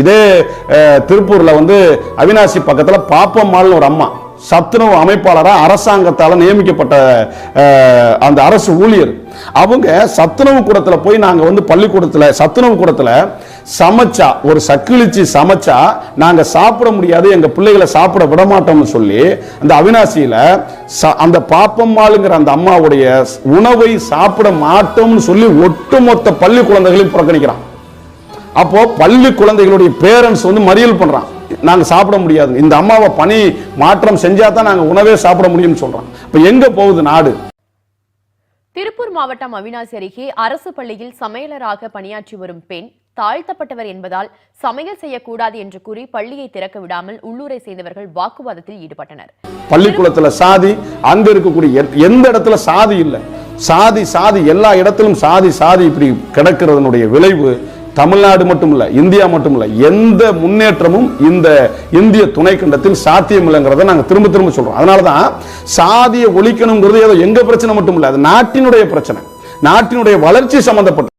இதே திருப்பூர்ல வந்து அவினாசி பக்கத்துல பாப்பம்மாள்னு ஒரு அம்மா சத்துணவு அமைப்பாளராக அரசாங்கத்தால் நியமிக்கப்பட்ட அந்த அரசு ஊழியர். அவங்க சத்துணவு கூடத்தில் போய் நாங்கள் வந்து பள்ளிக்கூடத்தில் சத்துணவு கூடத்தில் சமைச்சா ஒரு சக்கிலிச்சு சமைச்சா நாங்கள் சாப்பிட முடியாது, எங்கள் பிள்ளைகளை சாப்பிட விட மாட்டோம்னு சொல்லி அந்த அவினாசியில் அந்த பாப்பம்மாளுங்கிற அந்த அம்மாவுடைய உணவை சாப்பிட மாட்டோம்னு சொல்லி ஒட்டுமொத்த பள்ளி குழந்தைகளையும் புறக்கணிக்கிறான். அப்போ பள்ளி குழந்தைகளுடைய பேரண்ட்ஸ் வந்து மறியல் பண்றான், நாங்க சாப்பிட முடியாது, இந்த அம்மாவை பணி மாற்றம் செஞ்சா தான் நாங்க உணவே சாப்பிட முடியும்னு சொல்றான். இப்ப எங்க போகுது நாடு? திருப்பூர் மாவட்டம் அவினாசி அருகே அரசு பள்ளியில் சமையலராக பணியாற்றி வரும் பெண் தாழ்த்தப்பட்டவர் என்பதால் சமையல் செய்யக்கூடாது என்று கூறி பள்ளியை திறக்க விடாமல் உள்ளூரை சேர்ந்தவர்கள் வாக்குவாதத்தில் ஈடுபட்டனர். பள்ளிக்கூடத்துல சாதி, அங்க இருக்கக்கூடிய எந்த இடத்துல சாதி இல்லை, சாதி சாதி எல்லா இடத்திலும் சாதி சாதி இப்படி கிடக்கிறதனுடைய விளைவு தமிழ்நாடு மட்டும் இல்ல, இந்தியா மட்டும் இல்ல, எந்த முன்னேற்றமும் இந்த இந்திய துணைக்கண்டத்தில் சாத்தியம் இல்லைங்கிறத நாங்க திரும்ப திரும்ப சொல்றோம். அதனாலதான் சாதியை ஒழிக்கணுங்கிறது ஏதோ எங்க பிரச்சனை மட்டும் இல்ல, அது நாட்டினுடைய பிரச்சனை, நாட்டினுடைய வளர்ச்சி சம்பந்தப்பட்ட